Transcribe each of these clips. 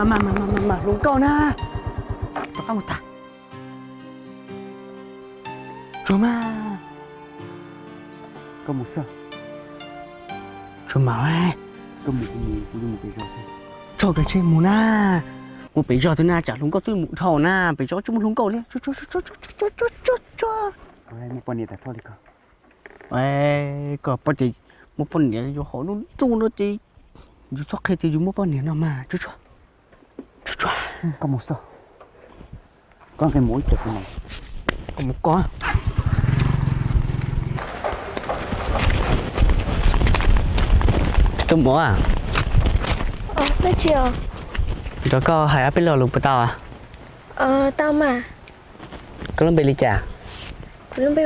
mà luôn câu na cho con một ta cho mà có một sao cho mà có một cái rồi cho cái trên mù na một bị giờ tôi na chả luôn có tôi mụ thầu na bị cho chúng luôn câu đi cho một con này tại sao đi con có bao giờ một con này cho họ nó chung nó chỉ dù sắc khi thì dùng một con này nào mà chú có một sao con cái mũi chụp này có một con tôm mỏ à nó chiều cho có hai áp lò lục tao à tao mà có lần bị lì chả nó bị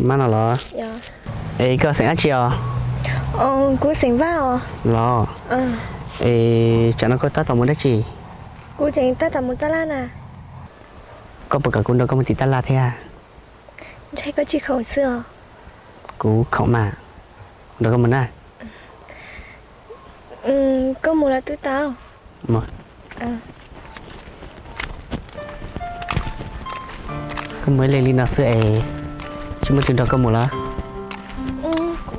má nào lo dạ ê có sáng chiều cô sinh vào lo ê chả nó có tao muốn đấy gì cô chẳng ta tao muốn ta la nè có bậc cả con đâu có một tí ta la thế à chạy có chỉ khẩu xưa cú khẩu mà đâu có muốn à có một là tứ tao một có mới lên nào xưa ấy chứ mới từ đó có một lá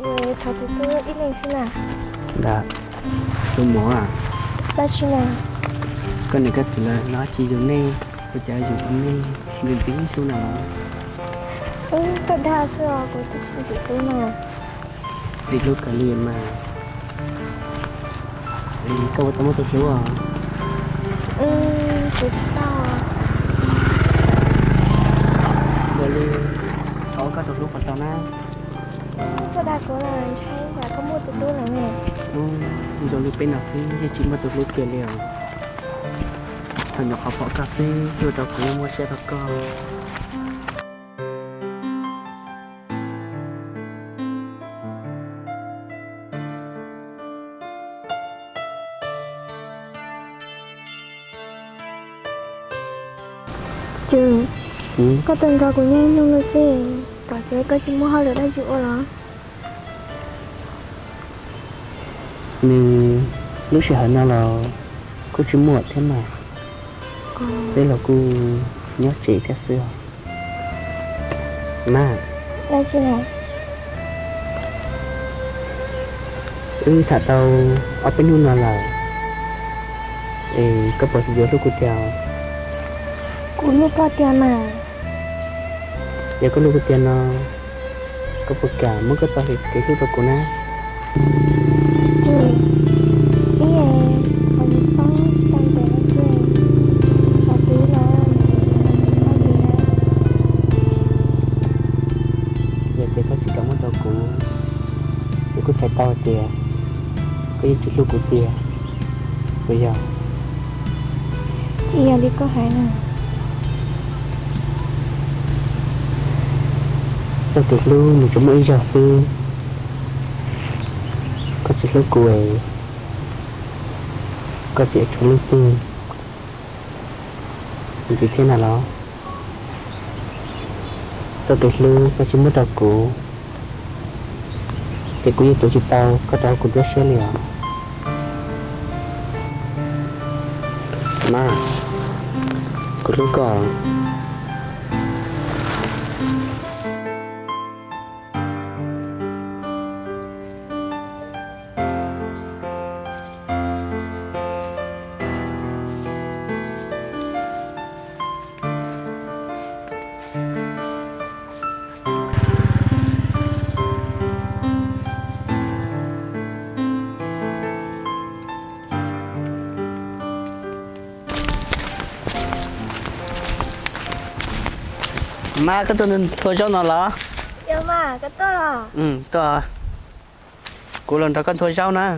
người thảo tứ tứ ít lên xin à đã tôm mỏ à ta chi nào con này cái gì là nó chỉ dùng này bây giờ dùng này người dính chỗ nào có đa xưa cô cũng chỉ gì thế mà gì lúc cả liền mà câu tao muốn tôi hiểu à tứ tao rồi đi có tôi lúc còn tao na cho đa cô là chạy và có mua tứ tứ là nè rồi lúc bên nào xí chỉ mà tôi lúc kia liền thằng nhỏ học cà phê chưa tao cũng mua xe thật con chứ có tên ca của nhanh không được gì cả chơi có chỉ mua hơi được đây chịu rồi nhưng lúc sẽ hỏi nào là cô chỉ mua thế mà đây là cô nhớ chị thế xưa mà đây chị này thả tao ở bênนู่นlà có bao giờ lúc cô chào cô lúc có tiền mà giờ có lúc cô tiền nó có bao cả mới có tao thì cái thứ của nó chứ ý là còn có tăng về nó xe và tí là sao gì đó giờ thì có chỉ cảm ơn tao của thì có chạy tao tiền có gì chút lúc của tiền bây giờ chị đi có hải nè tao được luôn mình chúng mới giờ xưa có chỉ lúc cuối có chỉ chúng lúc tư thì thế nào đó tao được luôn có chỉ mất đầu cũ thì cũng như tổ chức tao có tao cũng rất xé liền mà có lúc còn mà cái tôi thôi cho nó là dạ mà cái to là tôi cô lần ta con thôi sao nè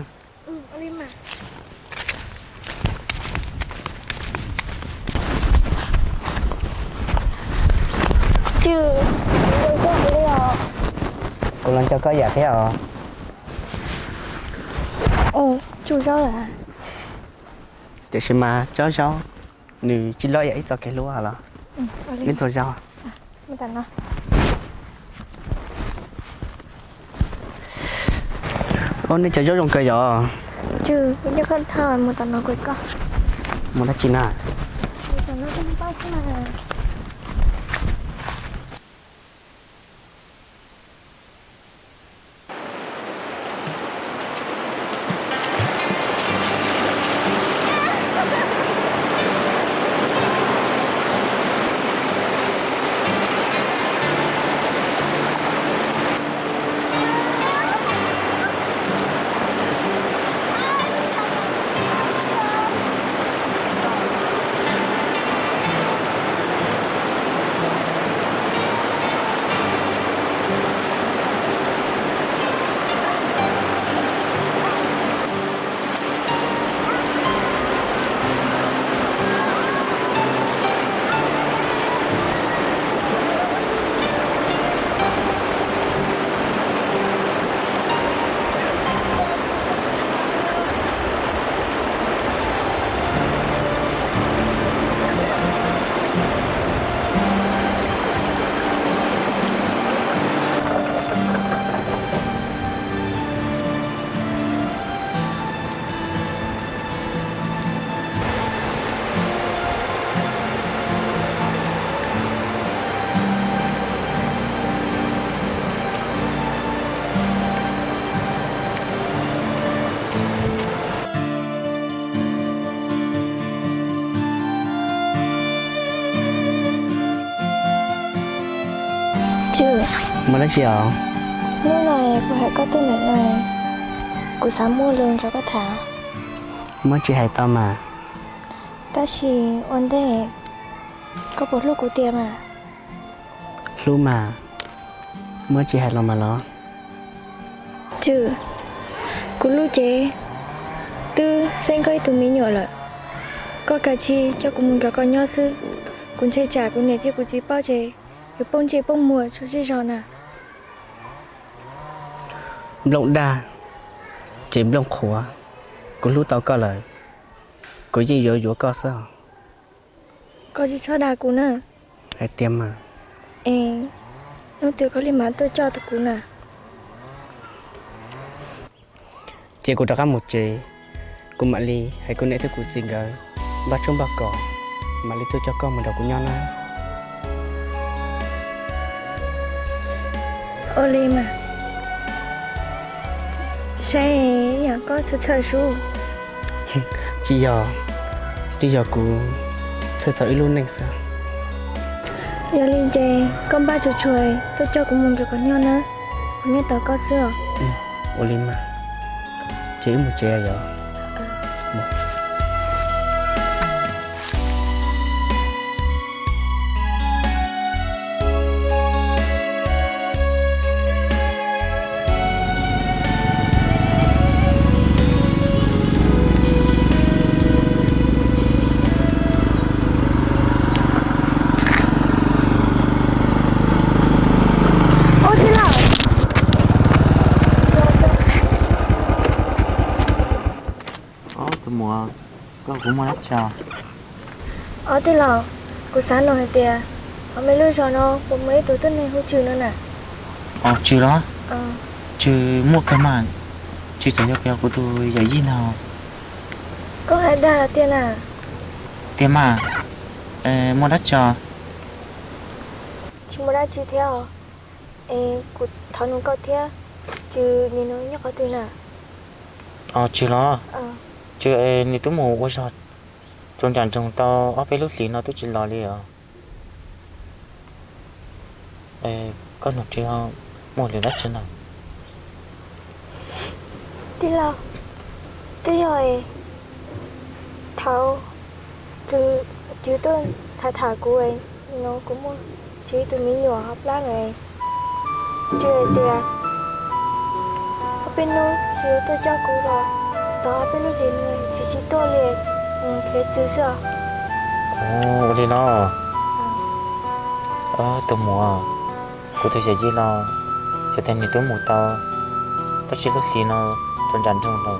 đi mà chứ tôi có đi rồi cô lần cho có giả thế à chú cháu là để xem mà cháu nữ chỉ lo vậy cho cái lúa hả là đến thôi sao mình cần nó ôn đi chơi gió trong cây gió chứ bây giờ con thở một tao nó quậy con Mà đã chín à? Thì còn nó không bao mà. Chứ Mà đã chiều. lúc này cô hãy có tên này cô sáng mua lương cho các thảo. Mới chỉ hay tao mà. Ta chỉ ổn định có một lúc của tiệm à. Lúc mà mới chỉ hay lòng mà lo. Chứ cô lúc chế tư xem coi tụi mình nhỏ lại có cả chi cho cô muốn cả con nhỏ sư cũng chơi trả cũng này thì cô chỉ bao chế rồi bông chế bông mùa cho chơi giòn à. Lộng đa chỉ lộng khổ. Cô lúc tao có lời. Cô gì dỗ có sao? Có gì cho đà cô nè. Hay tiêm mà. Ê nó từ có liên mãn tôi cho tụi cô nè. Chị cô đã có một chị. Cô Mạ Ly hay cô nãy tôi cô xin gửi. Bà trong bà cỏ. Mạ Ly tôi cho con một đầu của nhau nè. Ô Lê mà sẽ nhà có sợ su. Chị giờ cô sợ luôn này sao? Giờ lên chơi con ba chuột chuối tôi cho cũng muốn cho con nhau nữa. Con nghe tao có sữa. Ô Linh mà. Chị một trẻ giờ. Mùa có cũng muốn cho Ở đây là cô sáng rồi kìa. Ở mấy lúc rồi nó cũng mấy tuổi tuần này hỗ trợ nữa nè. Chứ đó chứ mua cái mà chứ chẳng cho kéo của tôi giải gì nào Có ai đa tiền à? tiền mà mua đất cho Chị mua ra chi theo. Cô thằng nó có theo chứ nhìn nó nhắc có tiền à. chứ đó chứ ni tôi mua qua sao trong chẳng trong tao ở bên lúc xí nó tôi chỉ lo đi có một chuyện mua liền đất trên nào Đi lo. Đi rồi. Thảo từ chứ tôi thả cô ấy nó cũng mua chứ tụi mình nhỏ học lá này chưa tiền ở bên nó chứ tôi cho cô rồi đó bên nó thì người chỉ tôi liền thế chứ sao đi nó từ mùa của tôi sẽ gì nó cho thêm ni tôi mua tao bác sĩ lúc xí nó trong chẳng trong đầu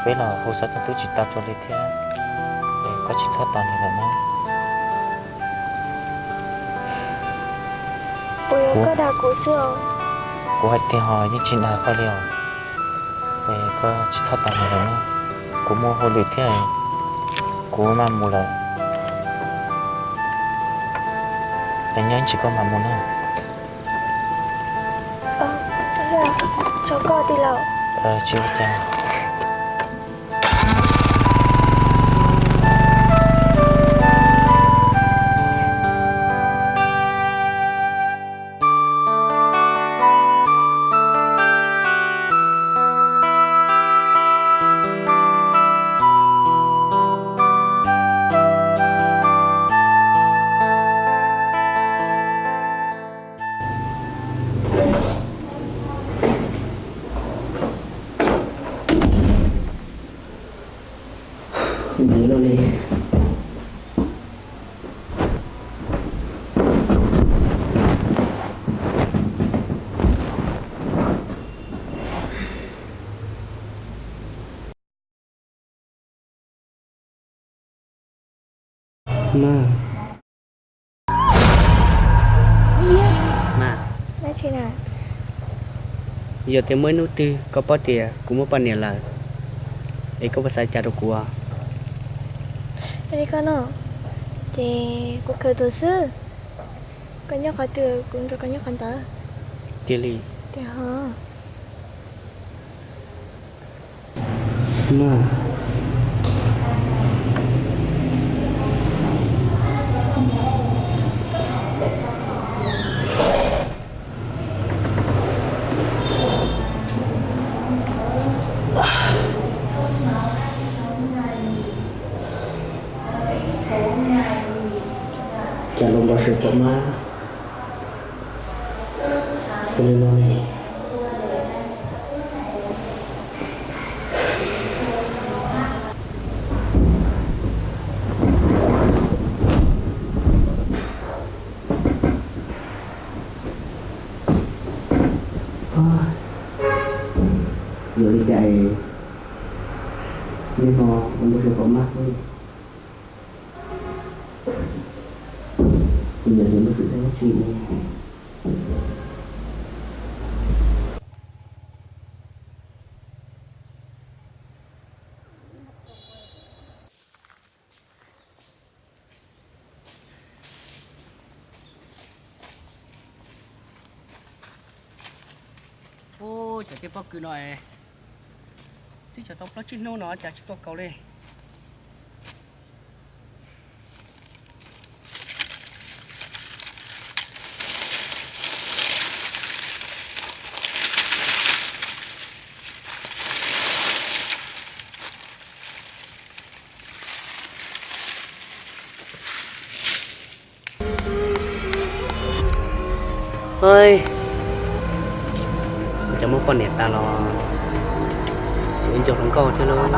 với là hồ sơ tôi chỉ tao cho lấy thế để có chỉ thoát toàn thì là nó bây có đào cổ xưa của hai tiền hỏi những chuyện nào phải liều để có chỉ thoát toàn thì là nó của mua hồ luyện thế này Cô mà mua là Anh nhớ chỉ có mà mua nữa là cho con đi lậu Chưa cha Nhớ đâu đi. Mà nói chị nào giờ thì mới nút tư có bao tiền cũng muốn bao nhiêu là ấy có bao sai trả được của đây con ạ thì cô khởi đầu sư con nhóc khỏi từ cũng cho con nhóc con tớ tiền đi thì hả mà chả lòng bao sự của má cái lời nói này giờ đi chạy nhưng mà không có sự của má thôi bây giờ thì mới tự thấy chuyện này ô chả cái bóc cứ nói thì chả tao nó chín nô nó chả chỉ có cầu đây ơi chả muốn con nẹt ta lo chuyện cho không có chứ luôn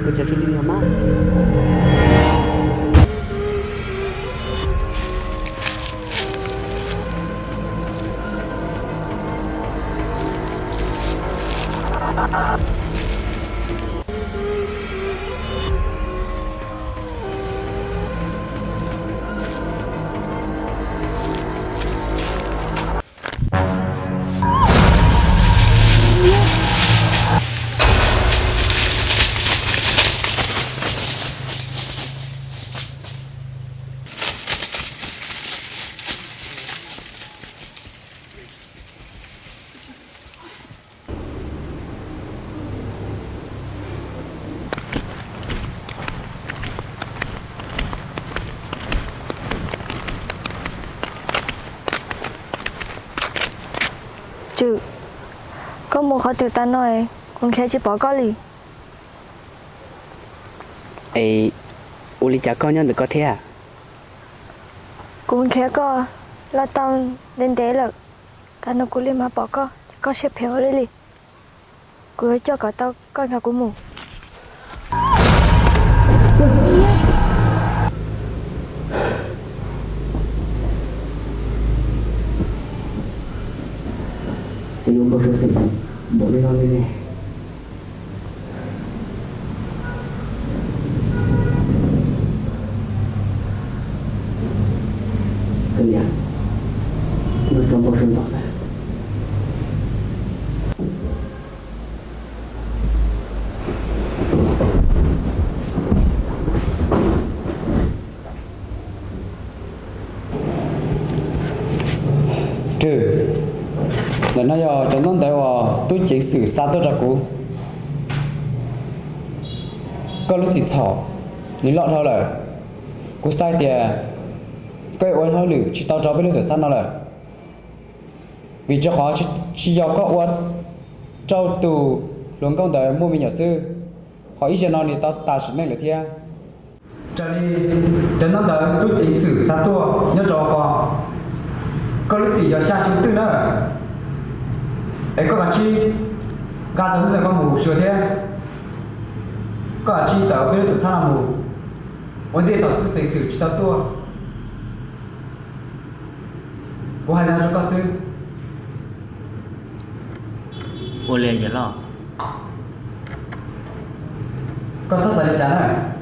cô chả chú đi mà chứ có một khó từ ta nói con khẽ chỉ bỏ có lì ấy uli chả con nhân được có thế à cũng khẽ có là tao đến thế là ta nó cũng lên mà bỏ có xếp héo lên lì cứ cho cả tao con cả của mù thì luôn có sự tình bộ đi con đi nè cái gì nó trong bao sinh hoạt này trừ là nó giờ cho nó đều tôi chỉ xử xa tôi ra cũ có lúc chỉ thọ những lọ thôi là cú sai thì cái ôn hơi lử chỉ tao cho biết được sao nó là vì cho họ chỉ do có ôn trâu tù luôn công đời mua mình nhà sư họ ít cho nó thì tao ta sự này là thia cho đi cho nó đỡ tôi chỉ xử xa tôi nhớ cho có lúc chỉ giờ xa xuống tư nữa ấy có cả chi ga giống như là con mù sửa thế có cả chi tao biết được sao là mù vấn đề tao tôi tình xử chỉ tao tua có hai năm cho con sư ô lê giờ lo con sắp xảy ra chán này